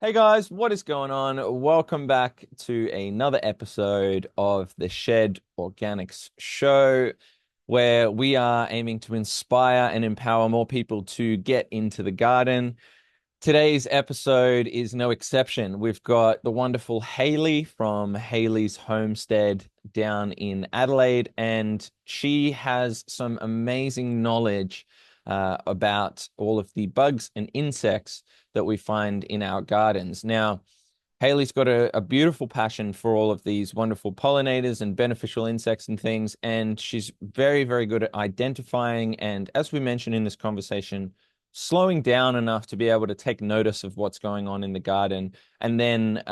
Hey guys, what is going on? Welcome back to another episode of the Shed Organics Show, where we are aiming to inspire and empower more people to get into the garden. Today's episode is no exception. We've got the wonderful Hayley from Hayley's Homestead down in Adelaide, and she has some amazing knowledge about all of the bugs and insects that we find in our gardens. Now, Hayley's got a beautiful passion for all of these wonderful pollinators and beneficial insects and things, and she's very, very good at identifying and, as we mentioned in this conversation, slowing down enough to be able to take notice of what's going on in the garden and then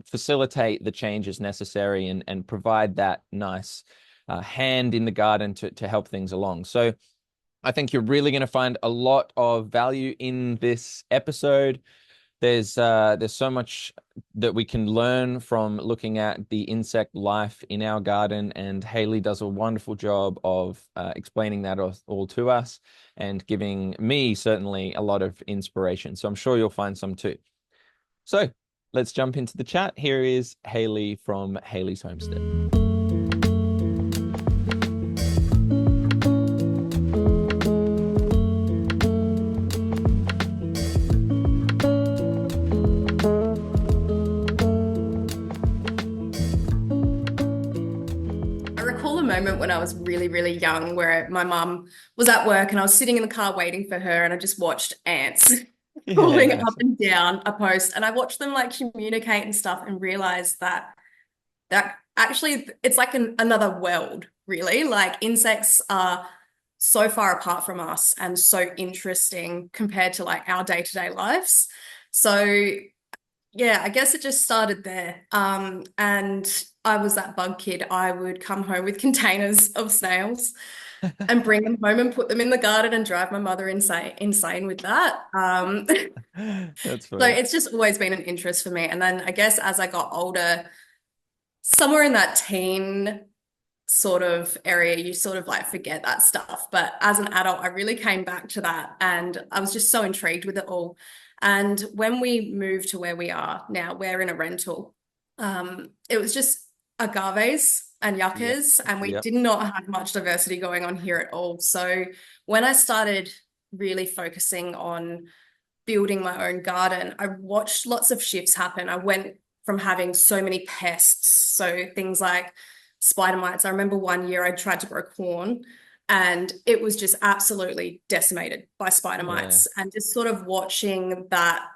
facilitate the changes necessary and provide that nice hand in the garden to help things along. So I think you're really going to find a lot of value in this episode. There's so much that we can learn from looking at the insect life in our garden, and Hayley does a wonderful job of explaining that all to us and giving me certainly a lot of inspiration. So I'm sure you'll find some too. So let's jump into the chat. Here is Hayley from Hayley's Homestead. Moment when I was really, really young where my mum was at work and I was sitting in the car waiting for her and I just watched ants Yeah, crawling nice. up and down a post and I watched them like communicate and stuff and realized that actually it's like another world, really. Like insects are so far apart from us and so interesting compared to like our day-to-day lives. So yeah, I guess it just started there. And I was that bug kid. I would come home with containers of snails and bring them home and put them in the garden and drive my mother insane with that. That's So funny. it's just always been an interest for me. And then I guess as I got older, somewhere in that teen sort of area, you sort of like forget that stuff. But as an adult, I really came back to that and I was just so intrigued with it all. And when we moved to where we are now, we're in a rental. It was just agaves and Yeah. yuccas, and we Yep. did not have much diversity going on here at all. So when I started really focusing on building my own garden, I watched lots of shifts happen. I went from having so many pests, so things like spider mites. I remember one year I tried to grow corn and it was just absolutely decimated by spider Yeah. mites, and just sort of watching that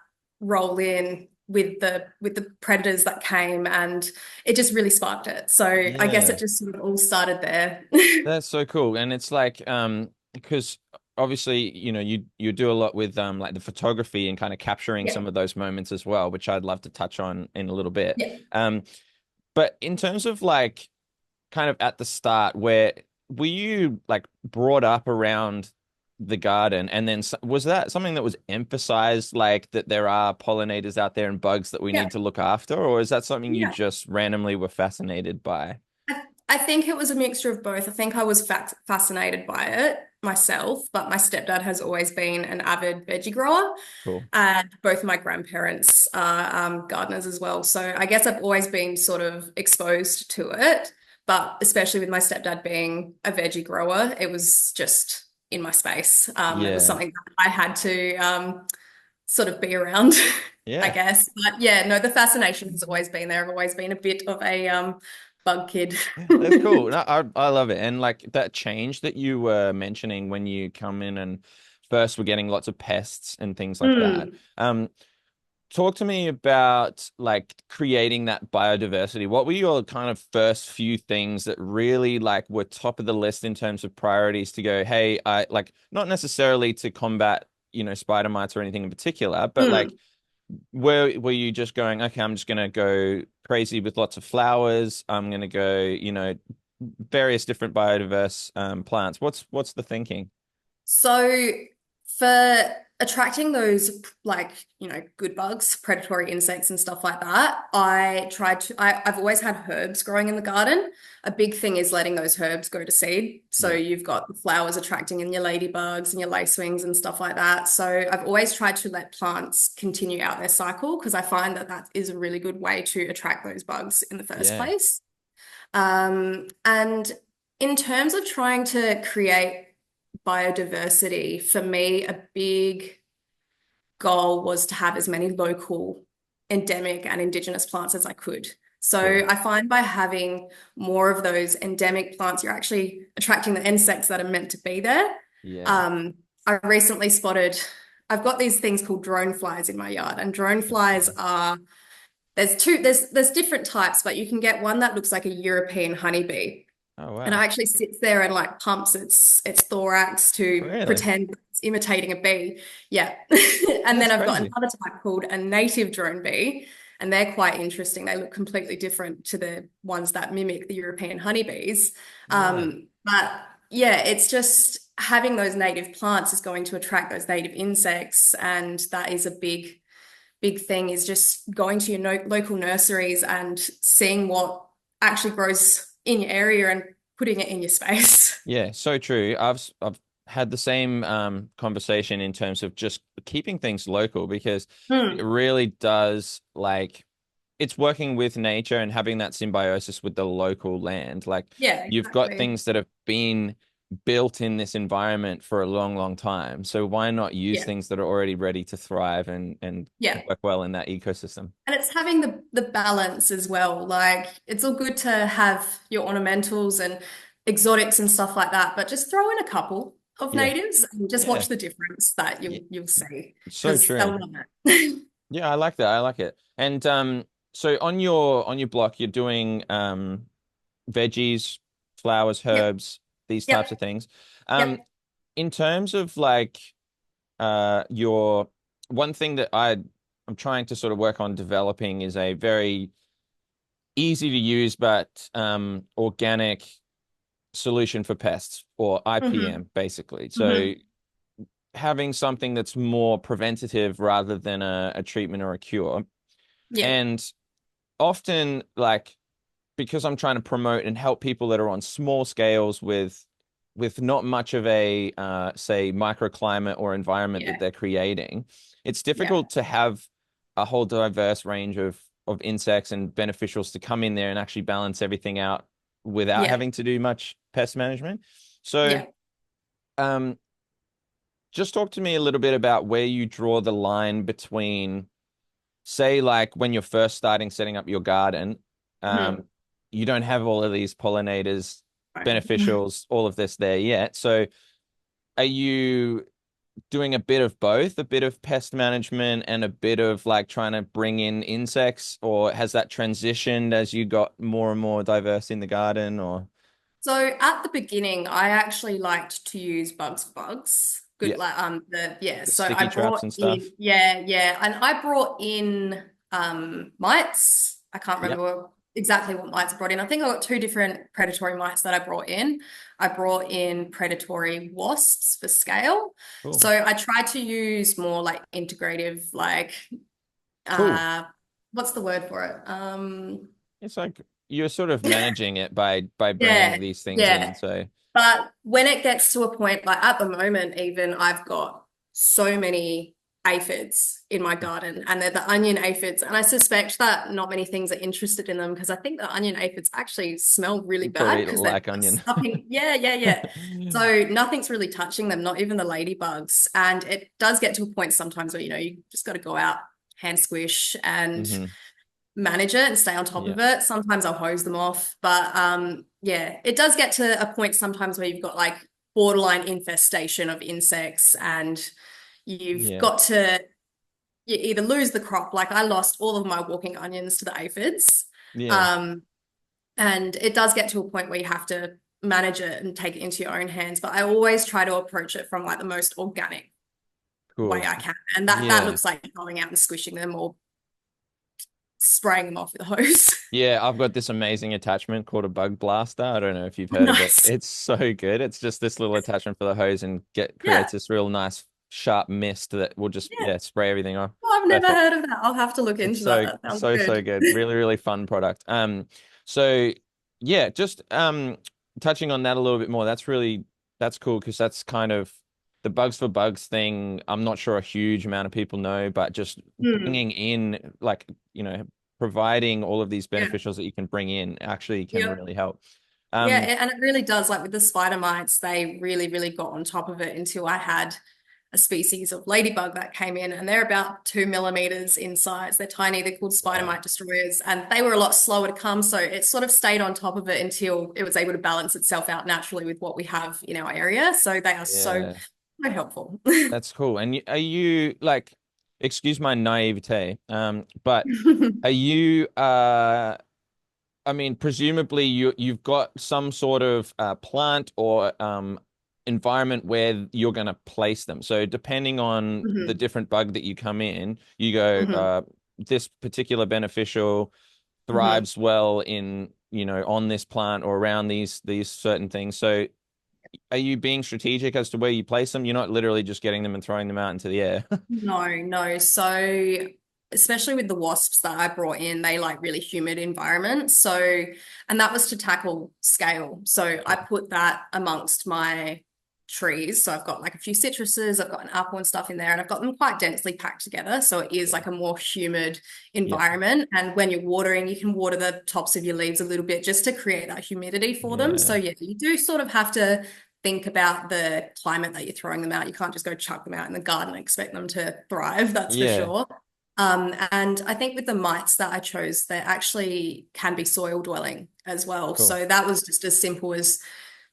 roll in with the predators that came, and it just really sparked it. So I guess Yeah. it just sort of all started there. That's so cool. And it's like because obviously, you do a lot with like the photography and kind of capturing Yeah. some of those moments as well, which I'd love to touch on in a little bit. Yeah. Um but in terms of like kind of at the start, where were you like brought up around the garden, and then was that something that was emphasized, like that there are pollinators out there and bugs that we Yeah. need to look after, or is that something you Yeah. just randomly were fascinated by? I think it was a mixture of both. I think I was fascinated by it myself, but my stepdad has always been an avid veggie grower, Cool. and both my grandparents are gardeners as well. So I guess I've always been sort of exposed to it, but especially with my stepdad being a veggie grower, it was just in my space. It was Yeah. something that I had to sort of be around, I Yeah. guess. But yeah, no, the fascination has always been there. I've always been a bit of a bug kid. That's cool. No, I love it. And like that change that you were mentioning when you come in and first we're getting lots of pests and things like that. Mm. Talk to me about like creating that biodiversity. What were your kind of first few things that really like were top of the list in terms of priorities to go, hey, I like not necessarily to combat, spider mites or anything in particular, but like Mm. were you just going, okay, I'm just gonna go crazy with lots of flowers. I'm gonna go, various different biodiverse plants. What's the thinking? So for attracting those like, good bugs, predatory insects and stuff like that, I've always had herbs growing in the garden. A big thing is letting those herbs go to seed. So Yeah. you've got the flowers attracting in your ladybugs and your lacewings and stuff like that. So I've always tried to let plants continue out their cycle because I find that that is a really good way to attract those bugs in the first Yeah. place. And in terms of trying to create biodiversity, for me, a big goal was to have as many local, endemic, and indigenous plants as I could. Cool. So I find by having more of those endemic plants, you're actually attracting the insects that are meant to be there. Yeah. Um, I recently spotted, I've got these things called drone flies in my yard, and drone flies Okay. are there's different types, but you can get one that looks like a European honeybee. Oh And it wow. actually sits there and like pumps its thorax to Really? pretend it's imitating a bee. Yeah. And then That's I've got crazy. another type called a native drone bee, and they're quite interesting. They look completely different to the ones that mimic the European honeybees. Right. But yeah, it's just having those native plants is going to attract those native insects, and that is a big thing is just going to your local nurseries and seeing what actually grows in your area and putting it in your space. Yeah, so true. I've had the same conversation in terms of just keeping things local because it Hmm. really does like it's working with nature and having that symbiosis with the local land. Like Yeah, you've got exactly. things that have been built in this environment for a long, long time. So why not use Yeah, things that are already ready to thrive and yeah. work well in that ecosystem? And it's having the balance as well. Like it's all good to have your ornamentals and exotics and stuff like that, but just throw in a couple of Yeah. natives and just Yeah. watch the difference that Yeah. you'll see So because true. they'll love it. Yeah, I like that. I like it. And so on your block, you're doing veggies, flowers, Yep, herbs, these types of yep, things. Um, yep. in terms of like your one thing that I'm trying to sort of work on developing is a very easy to use but organic solution for pests or Hmm. IPM basically. So Hmm. having something that's more preventative rather than a treatment or a cure. Yeah, And often like because I'm trying to promote and help people that are on small scales with not much of a say microclimate or environment that yeah, they're creating, it's yeah, difficult to have a whole diverse range of insects and beneficials to come in there and actually balance everything out without yeah, having to do much pest management. So yeah. um just talk to me a little bit about where you draw the line between say like when you're first starting setting up your garden, um, Hmm. you don't have all of these pollinators, Right. beneficials, all of this there yet. So are you doing a bit of both, a bit of pest management and a bit of like trying to bring in insects, or has that transitioned as you got more and more diverse in the garden or So at the beginning, I actually liked to use bugs for bugs. Good, yeah, like the yeah. the So I sticky traps brought and in stuff? yeah, and I brought in mites. I can't Yep. remember exactly what mites I brought in. I think I got two different predatory mites that I brought in. I brought in predatory wasps for scale. So Cool. I tried to use more like integrative, like Cool. uh, what's the word for it? It's like you're sort of managing it by bringing Yeah, these things in. yeah. So But when it gets to a point, like at the moment, even I've got so many aphids in my garden, and they're the onion aphids. And I suspect that not many things are interested in them because I think the onion aphids actually smell really you bad probably because they're like onion. stuffing. Yeah, yeah, yeah. So nothing's really touching them, not even the ladybugs. And it does get to a point sometimes where, you just got to go out, hand squish, and Hmm. manage it and stay on top Yeah. of it. Sometimes I'll hose them off, but yeah, it does get to a point sometimes where you've got like borderline infestation of insects and you've Yeah. got to you either lose the crop, like I lost all of my walking onions to the aphids. Yeah. Um, and it does get to a point where you have to manage it and take it into your own hands. But I always try to approach it from like the most organic way Cool. I can. And that Yeah. looks like going out and squishing them or spraying them off with a hose. Yeah, I've got this amazing attachment called a bug blaster. I don't know if you've heard of it. Nice. It's so good. It's just this little attachment for the hose and get Yeah. creates this real nice sharp mist that will just, Yeah. yeah, spray everything off. Oh, I've never Perfect. heard of that. I'll have to look It's into that. so That sounds so good. so good. Really, really fun product. So yeah, just touching on that a little bit more. That's cool because that's kind of the bugs for bugs thing. I'm not sure a huge amount of people know, but just Hmm. bringing in like, providing all of these Yeah. beneficials that you can bring in actually can Yep. really help. Yeah, Um, and it really does. Like with the spider mites, they really, really got on top of it until I had a species of ladybug that came in, and they're about 2 millimeters in size. They're tiny. They're called spider wow. mite destroyers, and they were a lot slower to come. So it sort of stayed on top of it until it was able to balance itself out naturally with what we have in our area. So they are so, Yeah, so helpful. that's cool. And are you like, excuse my naivete, but are you I mean, presumably you've got some sort of plant or environment where you're going to place them. So depending on the Mhm. different bug that you come in, you go, Mhm. this particular beneficial Mhm. thrives well in, on this plant or around these certain things. So are you being strategic as to where you place them? You're not literally just getting them and throwing them out into the air. No, no. So, especially with the wasps that I brought in, they like really humid environments. So, and that was to tackle scale. So, I Yeah. put that amongst my trees. So, I've got like a few citruses, I've got an apple and stuff in there, and I've got them quite densely packed together. So, it is Yeah. like a more humid Yeah. environment. And when you're watering, you can water the tops of your leaves a little bit just to create that humidity for them. So, Yeah. yeah, you do sort of have to think about the climate that you're throwing them out. You can't just go chuck them out in the garden and expect them to thrive, that's for Yeah. sure. And I think with the mites that I chose, they actually can be soil dwelling as well. Cool. So that was just as simple as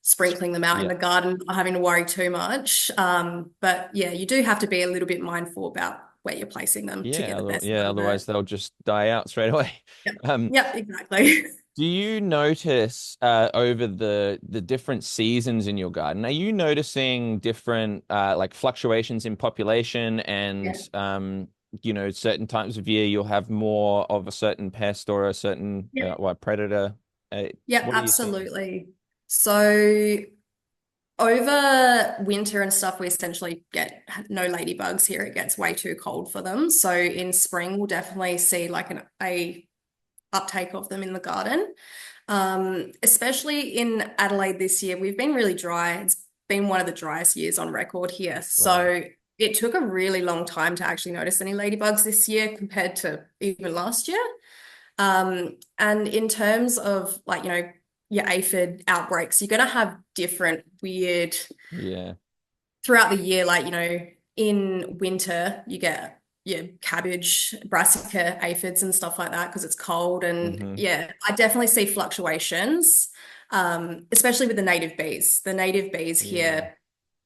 sprinkling them out in Yeah. the garden, not having to worry too much. But yeah, you do have to be a little bit mindful about where you're placing them to Yeah, get the best yeah, out of otherwise it. they'll just die out straight away. Yep, Um, yep, exactly. do you notice over the different seasons in your garden, are you noticing different like fluctuations in population Yeah, and certain times of year you'll have more of a certain pest or a certain yep, what predator? yep, What are you seeing? absolutely. So over winter and stuff, we essentially get no ladybugs here. It gets way too cold for them. So in spring, we'll definitely see like a uptake of them in the garden. Especially in Adelaide this year, we've been really dry. It's been one of the driest years on record here. Wow. So it took a really long time to actually notice any ladybugs this year compared to even last year. And in terms of like, your aphid outbreaks, you're going to have different weird Yeah. throughout the year. Like, in winter, you get your cabbage, brassica aphids and stuff like that because it's cold. And Hmm. yeah, I definitely see fluctuations, especially with the native bees. The native bees Yeah. here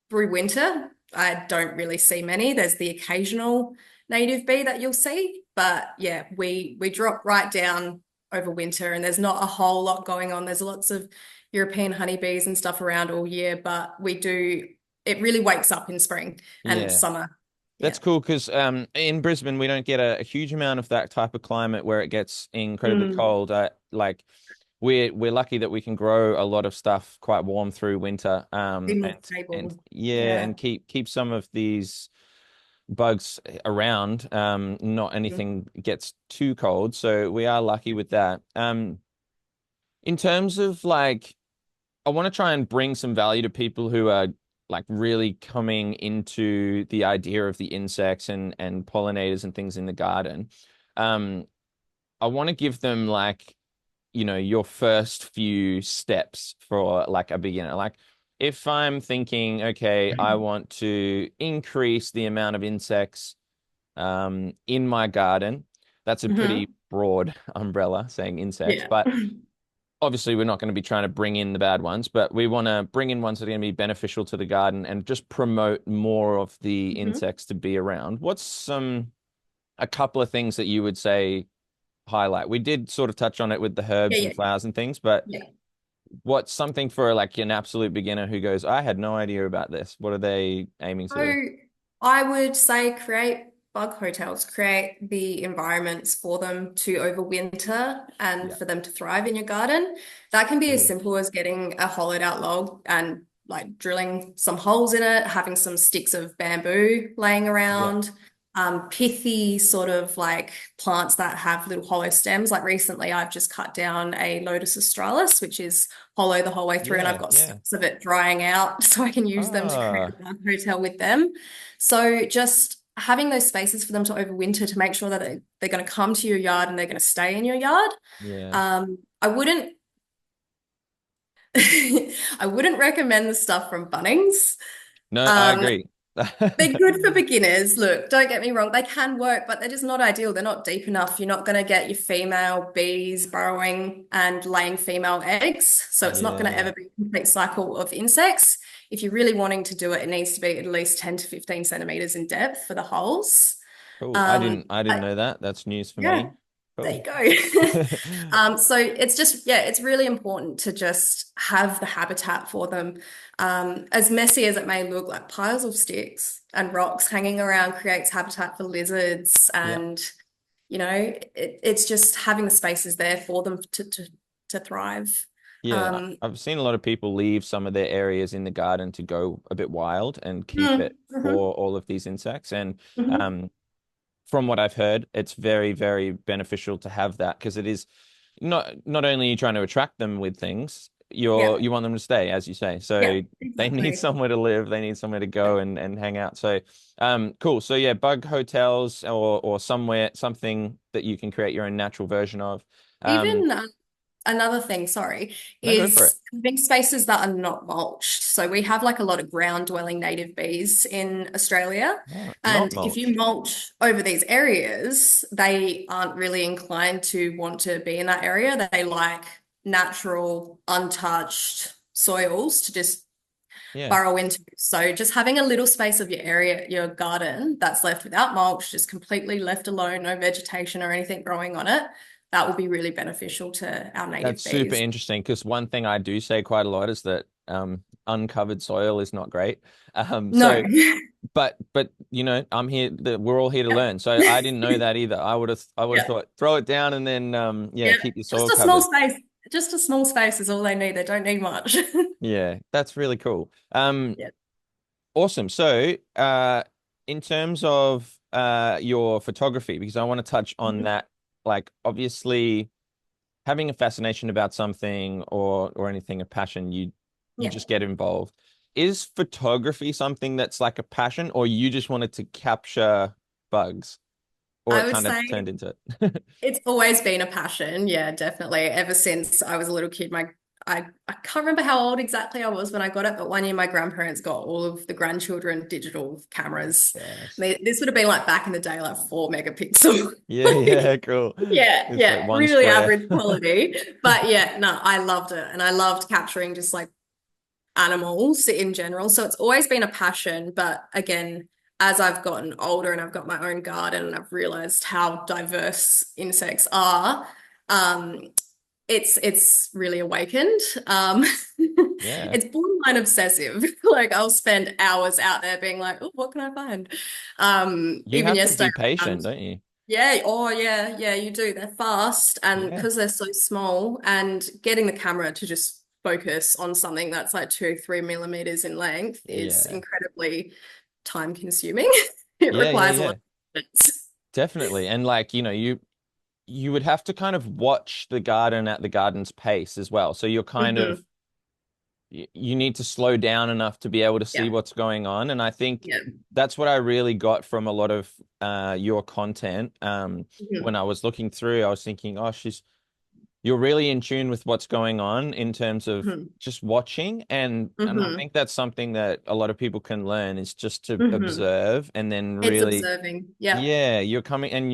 through winter, I don't really see many. There's the occasional native bee that you'll see, but yeah, we drop right down over winter, and there's not a whole lot going on. There's lots of European honeybees and stuff around all year, but we do. It really wakes up in spring and Yeah. summer. That's Yeah. cool because in Brisbane we don't get a huge amount of that type of climate where it gets incredibly Mm, cold. Like we're lucky that we can grow a lot of stuff quite warm through winter. be more And stable. yeah, Yeah. and keep some of these bugs around. Not Mm. anything gets too cold, so we are lucky with that. In terms of like I want to try and bring some value to people who are like really coming into the idea of the insects and pollinators and things in the garden. Um, I want to give them like, your first few steps for like a beginner. Like if I'm thinking, okay, I want to increase the amount of insects in my garden, that's a pretty Hmm. broad umbrella saying insects, Yeah. but obviously we're not going to be trying to bring in the bad ones, but we want to bring in ones that are going to be beneficial to the garden and just promote more of the Hmm. insects to be around. What's a couple of things that you would say highlight? We did sort of touch on it with the Yeah, herbs and yeah, flowers and things, but yeah. what's something for like an absolute beginner who goes, I had no idea about this. What are they aiming to do? So I would say create bug hotels, create the environments for them to overwinter and Yeah. for them to thrive in your garden. That can be as Cool. simple as getting a hollowed out log and like drilling some holes in it, having some sticks of bamboo laying Yeah. around, pithy sort of like plants that have little hollow stems. Like recently, I've just cut down a Lotus australis, which is hollow the whole way through, and I've Yeah. got Yeah. stumps of it drying out so I can use them to create Ah, a bug hotel with them. So just having those spaces for them to overwinter to make sure that they're going to come to your yard and they're going to stay in your yard. yeah. I wouldn't I wouldn't recommend the stuff from Bunnings. No, I Um, agree. they're good for beginners. Look, don't get me wrong, they can work, but they're just not ideal. They're not deep enough. You're not going to get your female bees burrowing and laying female eggs. So it's not going to Yeah. ever be a complete cycle of insects. If you're really wanting to do it, it needs to be at least 10 to 15 centimeters in depth for the holes. Cool. I didn't know that. That's news for Yeah, me. there Cool. you go. So it's just, yeah, it's really important to just have the habitat for them. As messy as it may look, like piles of sticks and rocks hanging around creates habitat for lizards, Yeah. and it's just having the spaces there for them to thrive. Yeah, Um, I've seen a lot of people leave some of their areas in the garden to go a bit wild and keep it mhm, for all of these insects. And mhm. um, from what I've heard, it's very, very beneficial to have that because it is not only are you trying to attract them with things, Yeah, you want them to stay, as you say. yeah, So they need exactly. somewhere to live, they need somewhere to go and hang out. So cool. So yeah, bug hotels or somewhere something that you can create your own natural version of. Um, Even another thing, sorry, no, go for it. is having spaces that are not mulched. So we have like a lot of ground dwelling native bees in Australia. Oh, not And if you mulched. mulch over these areas, they aren't really inclined to want to be in that area. They like natural, untouched soils to just Yeah. burrow into. So just having a little space of your area, your garden that's left without mulch, just completely left alone, no vegetation or anything growing on it, that will be really beneficial to our That's native super bees. interesting because one thing I do say quite a lot is that uncovered soil is not great. No. But I'm here. We're all here to Yeah, learn. So I didn't know that either. I would have yeah, thought throw it down and then yeah, yeah. keep your Just soil a small covered. space. Just a small space is all they need. They don't need much. Yeah, that's really cool. Yeah. Awesome. So in terms of your photography, because I want to touch on Mhm. that, like obviously having a fascination about something or anything, a passion, you Yeah. just get involved. Is photography something that's like a passion, or you just wanted to capture bugs, or I it would kind of say turned into it? it's always been a passion. Yeah, definitely. Ever since I was a little kid, I can't remember how old exactly I was when I got it, but one year my grandparents got all of the grandchildren digital cameras. Yes. This would have been like back in the day, like 4 megapixel. Yeah, yeah, cool. Yeah, It's like yeah, one really square. average quality. But yeah, no, I loved it. And I loved capturing just like animals in general. So it's always been a passion. But again, as I've gotten older and I've got my own garden and I've realized how diverse insects are, um, it's really awakened. Yeah. It's borderline obsessive. Like I'll spend hours out there being like, oh, what can I find? You Even have to yesterday, be patient, don't you? yeah, oh yeah, yeah, you do. They're fast, and Yeah. because they're so small, and getting the camera to just focus on something that's like 2, 3 millimeters in length is Yeah. incredibly time consuming. It Yeah, yeah, requires a lot yeah. of patience. Definitely. And like, you would have to kind of watch the garden at the garden's pace as well. So you're kind of Hmm. you need to slow down enough to be able to see Yeah, what's going on. And I think yeah. that's what I really got from a lot of your content. When Hmm. I was looking through, I was thinking, oh, you're really in tune with what's going on in terms of Hmm. just watching. And I Hmm. think that's something that a lot of people can learn is just to Hmm. observe and then It's really, observing. Yeah, yeah, you're coming and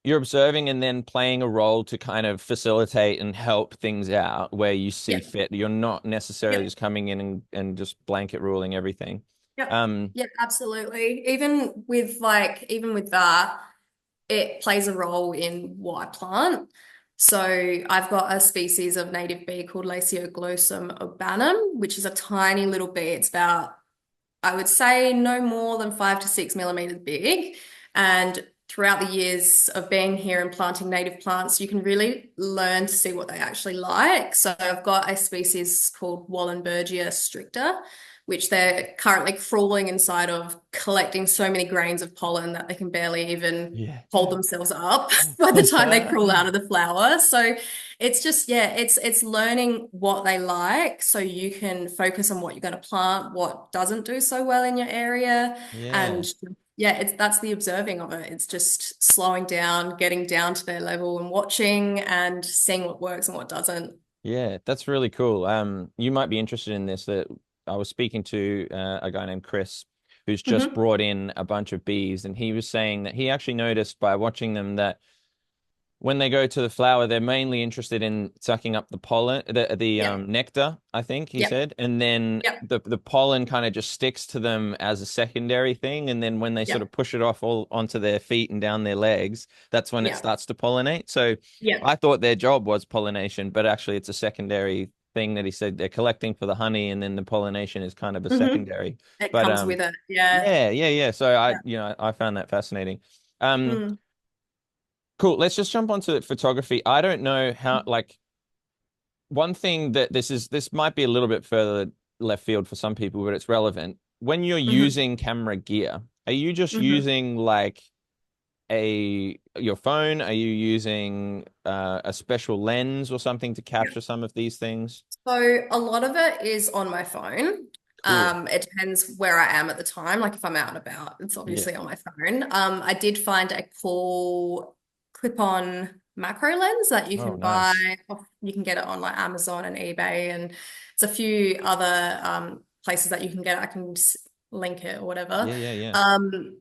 you're observing and then playing a role to kind of facilitate and help things out where you see yeah, fit. You're not necessarily yeah, just coming in and just blanket ruling everything. yeah, Um, yeah, absolutely. Even with that, it plays a role in what I plant. So I've got a species of native bee called Lacioglosum urbanum, which is a tiny little bee. It's about, I would say, no more than 5 to 6 millimeters big. And throughout the years of being here and planting native plants, you can really learn to see what they actually like. So I've got a species called Wallenbergia stricta, which they're currently crawling inside of, collecting so many grains of pollen that they can barely even Yeah. hold themselves up by the time they crawl out of the flower. So it's just, yeah, it's learning what they like so you can focus on what you're going to plant, what doesn't do so well in your area, Yeah. and yeah, it's that's the observing of it. It's just slowing down, getting down to their level and watching and seeing what works and what doesn't. Yeah, that's really cool. You might be interested in this. That I was speaking to a guy named Chris, who's just Hmm. brought in a bunch of bees, and he was saying that he actually noticed by watching them that when they go to the flower, they're mainly interested in sucking up the pollen, the Yep. nectar, I think he Yep. said, and then Yep. the pollen kind of just sticks to them as a secondary thing, and then when they sort Yep. of push it off all onto their feet and down their legs, that's when it Yep. starts to pollinate. So Yep. I thought their job was pollination, but actually it's a secondary thing that he said they're collecting for the honey, and then the pollination is kind of a Hmm. secondary. It But comes with it. Yeah. yeah. So Yeah. I found that fascinating. Um, Mm. Cool. Let's just jump onto photography. I don't know how, like, one thing that this might be a little bit further left field for some people, but it's relevant. When you're Hmm. using camera gear, are you just Hmm. using like your phone? Are you using a special lens or something to Yeah. capture some of these things? So a lot of it is on my phone. Cool. It depends where I am at the time. Like if I'm out and about, it's Yeah. obviously on my phone. I did find a cool clip-on macro lens that you Oh, can buy. nice. You can get it on like Amazon and eBay, and it's a few other places that you can get it. I can just link it or whatever. Yeah. Um,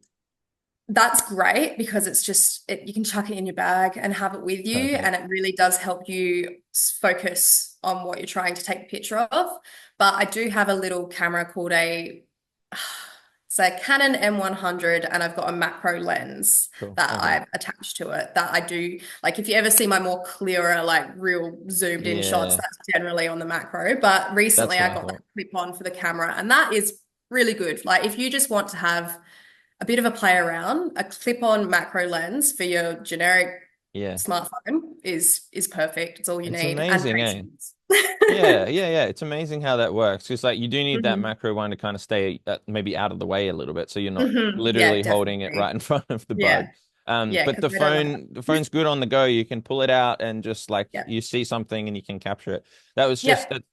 that's great because it's just you can chuck it in your bag and have it with you, and Perfect. it really does help you focus on what you're trying to take a picture of. But I do have a little camera called a it's a Canon M100, and I've got a macro lens Cool. that Okay. I've attached to it that I do like if you ever see my more clearer, like real zoomed in shots, Yeah, that's generally on the macro. But recently that's what I I got that thought. clip on for the camera, and that is really good. Like if you just want to have a bit of a play around, a clip-on macro lens for your generic Yeah. smartphone is perfect. It's all you It's need, and amazing, eh? patience. Yeah. It's amazing how that works. Because like you do need that Hmm. macro one to kind of stay maybe out of the way a little bit, so you're not Yeah, literally holding it right definitely. in front of the bug. Yeah, yeah, But because they don't like the that. phone's good on the go. You can pull it out and just like Yeah, you see something and you can capture it. That was just yeah, that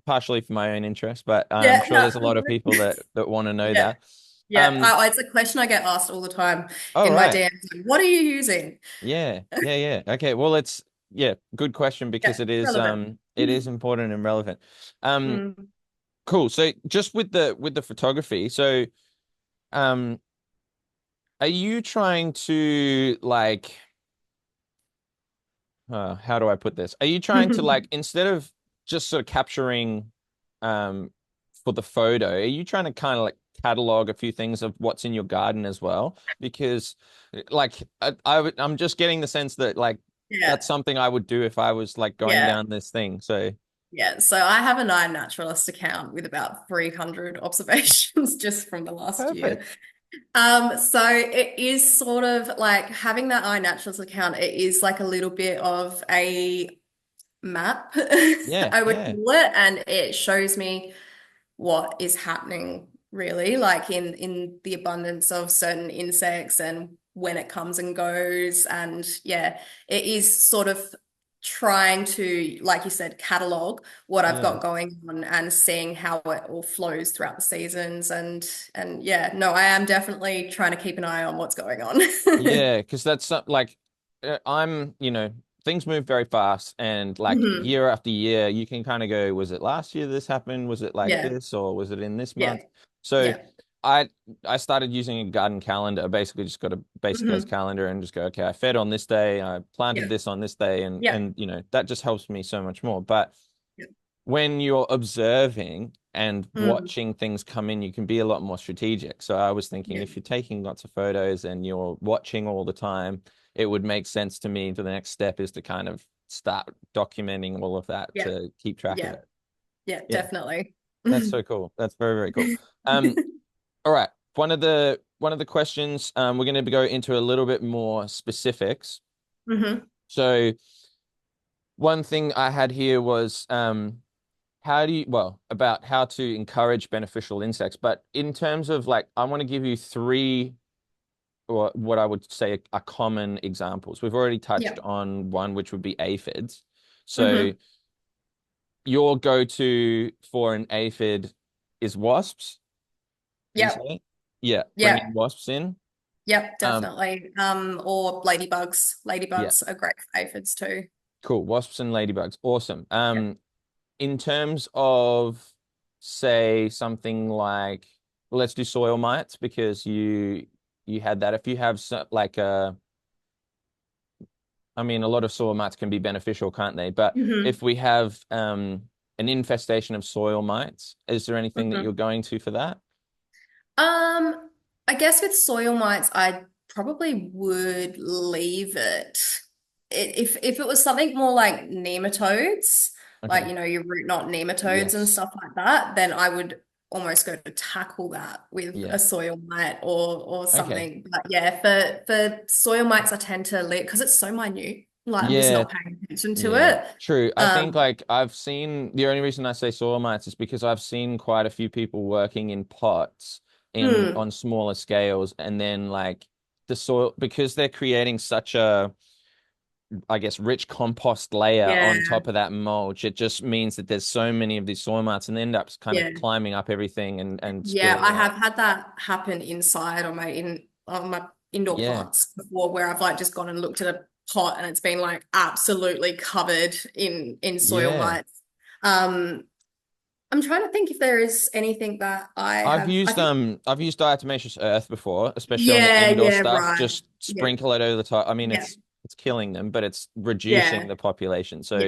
partially for my own interest, but I'm yeah. sure No, there's a lot of people that want to know yeah, that. yeah. Um, It's a question I get asked all the time all in my right. DMs. Like, what are you using? Yeah. Okay. Well, it's yeah, good question because Yeah, relevant. it is important and relevant. Um, Mm. Cool. So just with the photography, so um, are you trying to like how do I put this? Are you trying to like instead of just sort of capturing um for the photo, are you trying to kind of like catalog a few things of what's in your garden as well? Because like I'm just getting the sense that like Yeah, that's something I would do if I was like going yeah. down this thing. So Yeah, so I have a Nine Naturalist account with about 300 observations just from the last year. perfect. So it is sort of like having that iNaturalist account, it is like a little bit of a map, I would Yeah. call it, and it shows me what is happening really, like in the abundance of certain insects and when it comes and goes. And yeah, it is sort of trying to, like you said, catalog what I've Yeah. got going on and seeing how it all flows throughout the seasons. And yeah, no, I am definitely trying to keep an eye on what's going on. Yeah, because like things move very fast and like Mhm. year after year, you can kind of go, was it last year this happened? Was it like Yeah, this or was it in this yeah, month? So yeah. I I started using a garden calendar, basically just got a basic as Hmm. calendar and just go, okay, I fed on this day, I planted Yeah, this on this day, yeah, and that just helps me so much more. But yeah. when you're observing and Mm. watching things come in, you can be a lot more strategic. So I was thinking Yeah, if you're taking lots of photos and you're watching all the time, it would make sense to me. The next step is to kind of start documenting all of that yeah, to keep track of yeah, it. yeah, Yeah, definitely. that's so cool. That's very, very cool. Um, all right. One of the one of the questions, we're going to go into a little bit more specifics. Hmm. So one thing I had here was about how to encourage beneficial insects. But in terms of like, I want to give you three, or what I would say are common examples. We've already touched Yeah. on one, which would be aphids. So Hmm. your go-to for an aphid is wasps, did you Yep. say? Yeah, bringing Yep. wasps in. Yep, Um, definitely. Or ladybugs. yeah, Ladybugs are great for aphids too. cool. Wasps and ladybugs. Awesome. Yep. In terms of, say, something like, well, let's do soil mites because you had that. If you have like I mean, a lot of soil mites can be beneficial, can't they? But Hmm. if we have an infestation of soil mites, is there anything that you're Hmm. going to for that? I guess with soil mites, I probably would leave it. If it was something more like nematodes, like Okay. your root knot nematodes and Yes. stuff like that, then I would almost go to tackle that with Yeah. a soil mite or Okay. something. But yeah, for soil mites, I tend to leave because it's so minute. Like I'm just Yeah. not paying attention to Yeah. it. True. I think Um, like I've seen the only reason I say soil mites is because I've seen quite a few people working in pots in hmm, on smaller scales, and then like the soil, because they're creating such a, I guess, rich compost layer yeah, on top of that mulch. It just means that there's so many of these soil mites, and they end up kind of yeah. climbing up everything and Yeah, spilling I have out. had that happen inside on my indoor Yeah. plants before, where I've like just gone and looked at a pot and it's been like absolutely covered in soil Yeah. mites. Um, I'm trying to think if there is anything that I have. I think I've used diatomaceous earth before, especially on the yeah, indoor yeah, stuff. right. Just Yeah, sprinkle it over the top. I mean, yeah, it's killing them, but it's reducing yeah, the population. yeah, So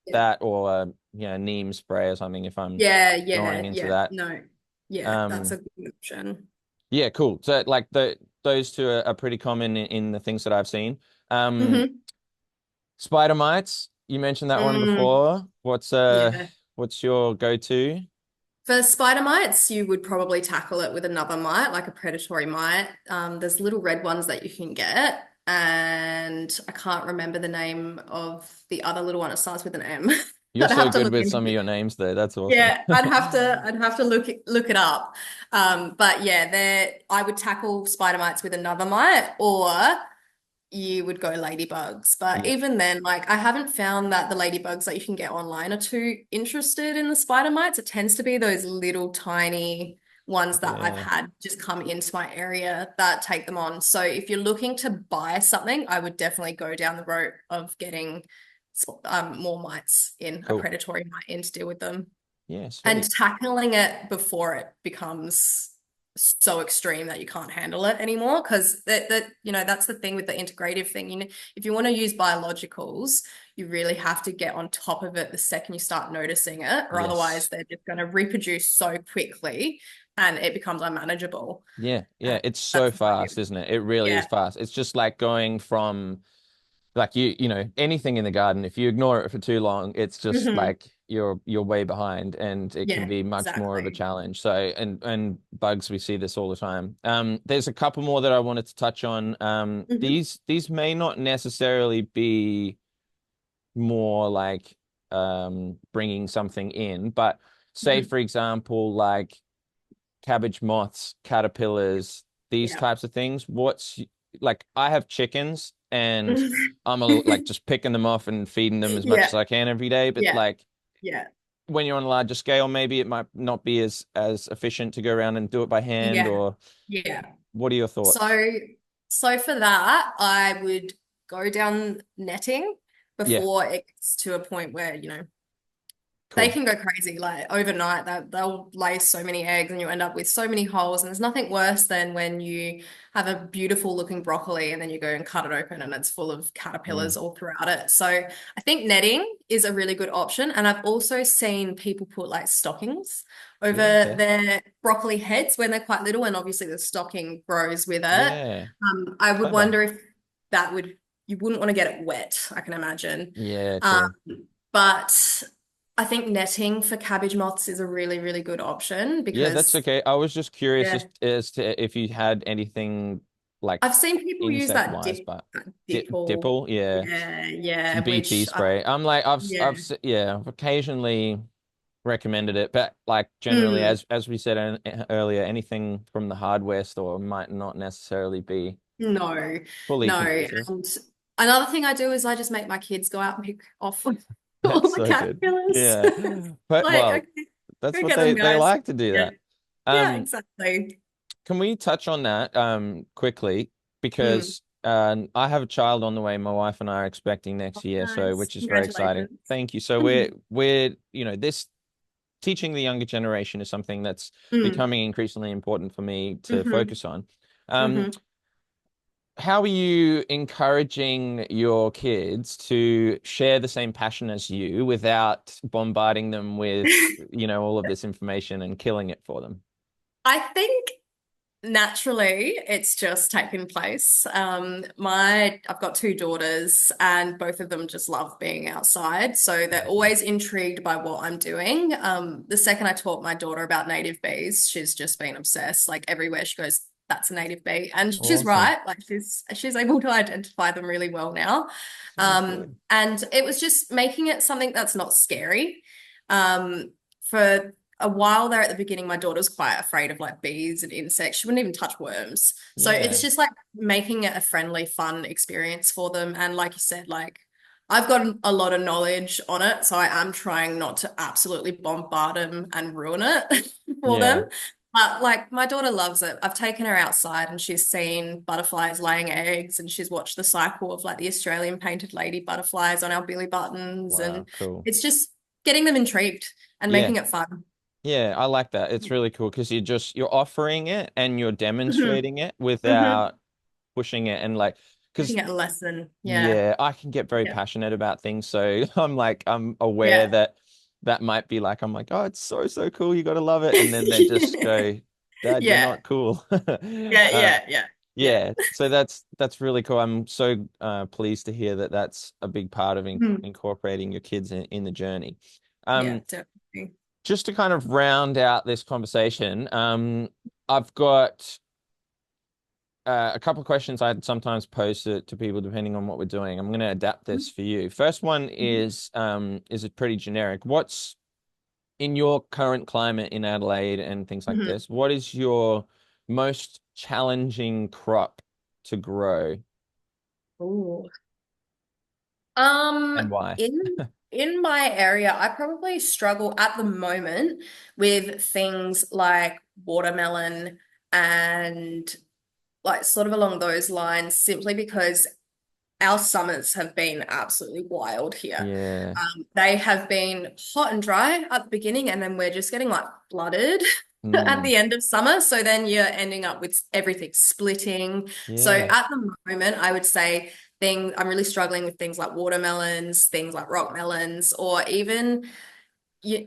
yeah, that, or neem spray or something if I'm yeah, going yeah, into yeah. that. No, yeah, that's Um, a good option. yeah, cool. So like those two are pretty common in the things that I've seen. Um, Hmm. spider mites, you mentioned that one Mm, before. yeah. What's your go-to? For spider mites, you would probably tackle it with another mite, like a predatory mite. There's little red ones that you can get, and I can't remember the name of the other little one. It starts with an M. You're I'd so have to good look with some into of it. your names there. That's awesome. Yeah, I'd have to look it up. But yeah, I would tackle spider mites with another mite, or you would go ladybugs. But Yeah. even then, like I haven't found that the ladybugs that you can get online are too interested in the spider mites. It tends to be those little tiny ones that I've Yeah. had just come into my area that take them on. So if you're looking to buy something, I would definitely go down the road of getting more mites in, a Cool. predatory mite in to deal with them Yeah, and sweet. tackling it before it becomes so extreme that you can't handle it anymore. Because that's the thing with the integrative thing. If you want to use biologicals, you really have to get on top of it the second you start noticing it, or otherwise Yes. they're just going to reproduce so quickly and it becomes unmanageable. Yeah, yeah. And It's so that's why, fast, isn't it? It really is yeah. fast. It's just like going from like anything in the garden, if you ignore it for too long, it's just Mhm. like you're way behind and it can Yeah, be much more of a exactly. challenge. So and bugs, we see this all the time. There's a couple more that I wanted to touch on. Hmm. These may not necessarily be more like bringing something in, but say Hmm. for example, like cabbage moths, caterpillars, these Yeah. types of things. What's like I have chickens and I'm like just picking them off and feeding them as much as Yeah, I can every day, but yeah, like yeah, when you're on a larger scale, maybe it might not be as efficient to go around and do it by hand, yeah, or yeah. what are your thoughts? So, so for that, I would go down netting Yeah, before it gets to a point where, they cool. can go crazy. Like overnight, they'll lay so many eggs and you end up with so many holes. And there's nothing worse than when you have a beautiful looking broccoli and then you go and cut it open and it's full of Mm. caterpillars all throughout it. So I think netting is a really good option. And I've also seen people put like stockings over Yeah, okay. their broccoli heads when they're quite little. And obviously the stocking grows with it. Yeah, I would clever. wonder if that would, you wouldn't want to get it wet, I can imagine. Yeah, Um, true. but I think netting for cabbage moths is a really, really good option Yeah, that's because, okay. I was just curious yeah, as to if you had anything like I've seen people use insect that wise, but that dipple. dipple, yeah, Yeah, some yeah, BT which spray. I'm like yeah. yeah, I've occasionally recommended it, but like generally, Mm, as we said earlier, anything from the hardware store might not necessarily be no, fully no. conducive. And another thing I do is I just make my kids go out and pick off all That's the so good. caterpillars. Yeah, but Like, well, okay, that's go what get them, they guys. like to do Yeah, that. yeah, Um, exactly. Can we touch on that quickly? Mm. Because I have a child on the way. My wife and I are expecting next year, so Nice. which is very exciting. Congratulations. Thank you. So Mm, we're this teaching the younger generation is something that's mm, becoming increasingly important for me to hmm focus on. Um, hmm how are you encouraging your kids to share the same passion as you without bombarding them with, all of this information and killing it for them? I think naturally, it's just taken place. I've got two daughters, and both of them just love being outside. So they're always intrigued by what I'm doing. The second I taught my daughter about native bees, she's just been obsessed. Like everywhere she goes, that's a native bee, and she's Awesome. right. Like she's able to identify them really well now. So good. And it was just making it something that's not scary. For a while there at the beginning, my daughter was quite afraid of like bees and insects. She wouldn't even touch worms. So it's Yeah. just like making it a friendly, fun experience for them. And like you said, like I've got a lot of knowledge on it. So I am trying not to absolutely bombard them and ruin it for Yeah. them. But like my daughter loves it. I've taken her outside and she's seen butterflies laying eggs and she's watched the cycle of like the Australian painted lady butterflies on our billy buttons. Wow, And cool. it's just getting them intrigued and Yeah. making it fun. Yeah, I like that. It's really cool because you're offering it and you're hmm demonstrating it hmm without pushing it and like because Making it a lesson. Yeah. yeah, I can get very Yeah. passionate about things. So I'm aware Yeah. that that might be like I'm like, oh, it's so cool. You gotta love it. And then they just go, Dad, you're Yeah. not cool. Yeah. Uh Yeah. Yeah. Yeah. yeah, so that's really cool. I'm so pleased to hear that that's a big part of Mhm. incorporating your kids in the journey. Yeah, Um, definitely. just to kind of round out this conversation, I've got a couple of questions I'd sometimes pose to people depending on what we're doing. I'm going to adapt this for you. First one is it pretty generic? What's in your current climate in Adelaide and things like Mhm. this? What is your most challenging crop to grow Ooh. and why? In my area, I probably struggle at the moment with things like watermelon and like sort of along those lines, simply because our summers have been absolutely wild here. Yeah. They have been hot and dry at the beginning, and then we're just getting like flooded at Mm, the end of summer. So then you're ending up with everything splitting. So yeah. at the moment, I would say I'm really struggling with things like watermelons, things like rock melons, or even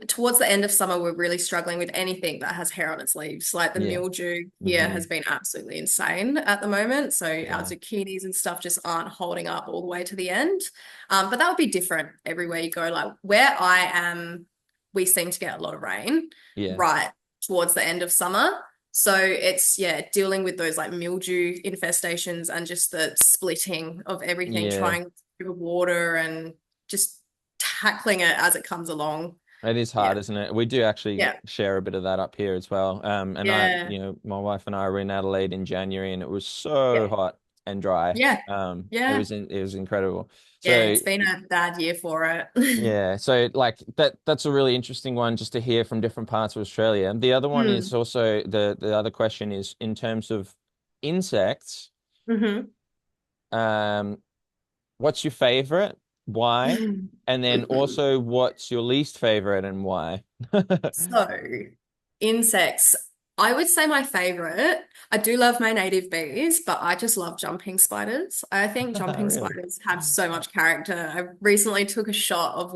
towards the end of summer, we're really struggling with anything that has hair on its leaves. Like the Yeah. mildew here Hmm. has been absolutely insane at the moment. So our Yeah. zucchinis and stuff just aren't holding up all the way to the end. But that would be different everywhere you go. Like where I am, we seem to get a lot of rain Yeah. right towards the end of summer. So it's, yeah, dealing with those like mildew infestations and just the splitting of everything, Yeah. trying to water and just tackling it as it comes along. It is Yeah. hard, isn't it? We do actually Yeah. share a bit of that up here as well. And Yeah. my wife and I were in Adelaide in January and it was so Yeah. hot and dry. Yeah. Yeah. It was incredible. Yeah. So It's been a bad year for it. yeah, so like that's a really interesting one just to hear from different parts of Australia. The other one is Hmm. also the other question is in terms of insects, hmm um, what's your favorite? Why? And then also what's your least favorite and why? So, insects. I would say my favorite. I do love my native bees, but I just love jumping spiders. I think jumping Really? spiders have so much character. I recently took a shot of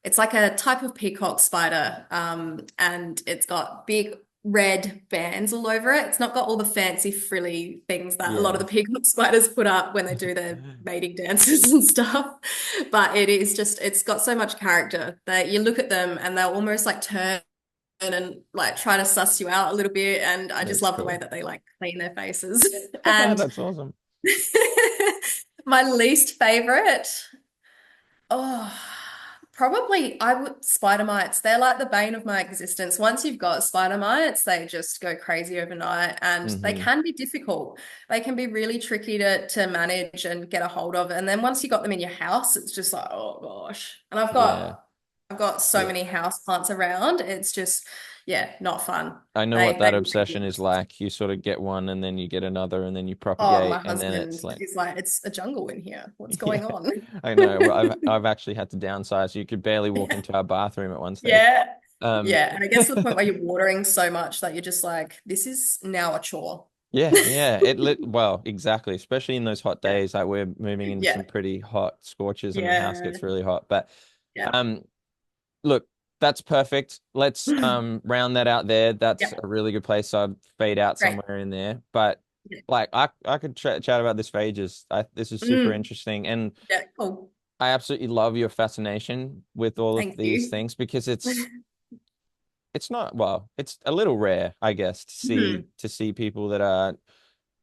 it's like a type of peacock spider, and it's got big red bands all over it. It's not got all the fancy frilly things that a lot of Yeah. the peacock spiders put up when they do their mating dances and stuff. But it is just, it's got so much character that you look at them and they'll almost like turn and like try to suss you out a little bit. And I just That's love the way cool. that they like clean their faces. And That's awesome. my least favorite. Oh, probably I would spider mites. They're like the bane of my existence. Once you've got spider mites, they just go crazy overnight and they Hmm. can be difficult. They can be really tricky to manage and get a hold of. And then once you got them in your house, it's just like, oh gosh. And Yeah. I've got so Yeah. many house plants around. It's just, yeah, not fun. I know what They that really obsession is like. You sort of get one and then you get another and then you oh, my propagate and then it's husband like, is like, it's a jungle in here. What's yeah, going on? I know. Well, I've actually had to downsize. You could barely walk into our bathroom at one stage. Yeah. Um, Yeah. And it gets to the point where you're watering so much that you're just like, this is now a chore. yeah, yeah. It lit well, exactly. Especially in those hot Yeah. days, like we're moving into some Yeah. pretty hot scorches and the house Yeah. gets really hot. But Yeah. um, look, that's perfect. Let's round that out there. That's Yeah. a really good place. I'd fade out Great. somewhere in there. But Yeah. like I could chat about this for ages. This is super Mm. interesting, and Yeah. Cool. I absolutely love your fascination with all of Thank these you. things because it's not well, it's a little rare, I guess, Mhm. to see people that are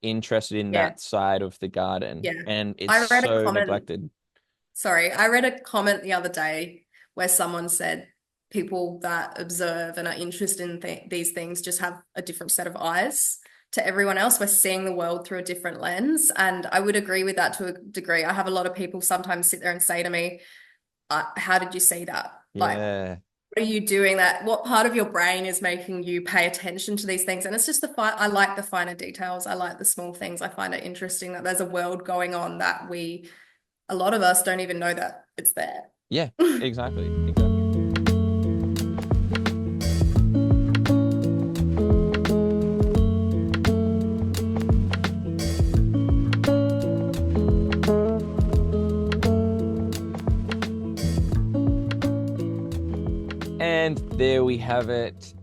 interested in Yeah. that side of the garden, Yeah. and it's I read a so comment. neglected. Sorry. I read a comment the other day where someone said people that observe and are interested in these things just have a different set of eyes to everyone else. We're seeing the world through a different lens. And I would agree with that to a degree. I have a lot of people sometimes sit there and say to me, how did you see that? Like, Yeah. what are you doing that? What part of your brain is making you pay attention to these things? And it's just I like the finer details. I like the small things. I find it interesting that there's a world going on that a lot of us don't even know that it's there. Yeah, exactly. Exactly. And there we have it.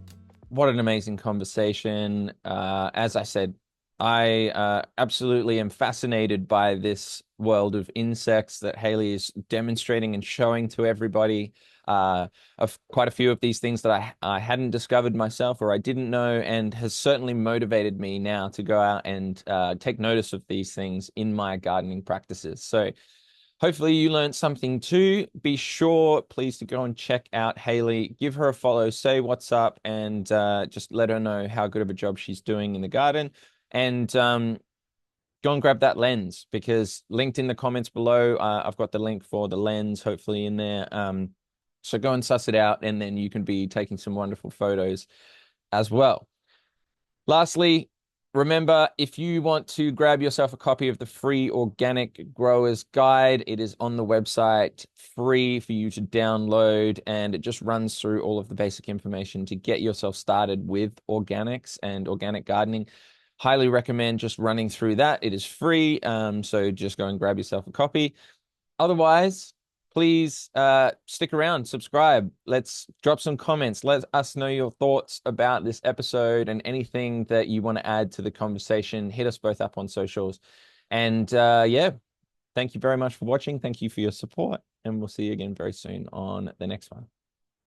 What an amazing conversation. As I said, I absolutely am fascinated by this world of insects that Hayley is demonstrating and showing to everybody. Of quite a few of these things that I hadn't discovered myself or I didn't know, and has certainly motivated me now to go out and take notice of these things in my gardening practices. So hopefully you learned something too. Be sure, please, to go and check out Hayley. Give her a follow, say what's up, and just let her know how good of a job she's doing in the garden. And go and grab that lens because linked in the comments below, I've got the link for the lens hopefully in there. So go and suss it out, and then you can be taking some wonderful photos as well. Lastly, remember, if you want to grab yourself a copy of the free Organic Growers Guide, it is on the website, free for you to download, and it just runs through all of the basic information to get yourself started with organics and organic gardening. Highly recommend just running through that. It is free, so just go and grab yourself a copy. Otherwise, please stick around, subscribe. Let's drop some comments. Let us know your thoughts about this episode and anything that you want to add to the conversation. Hit us both up on socials. And yeah, thank you very much for watching. Thank you for your support. And we'll see you again very soon on the next one.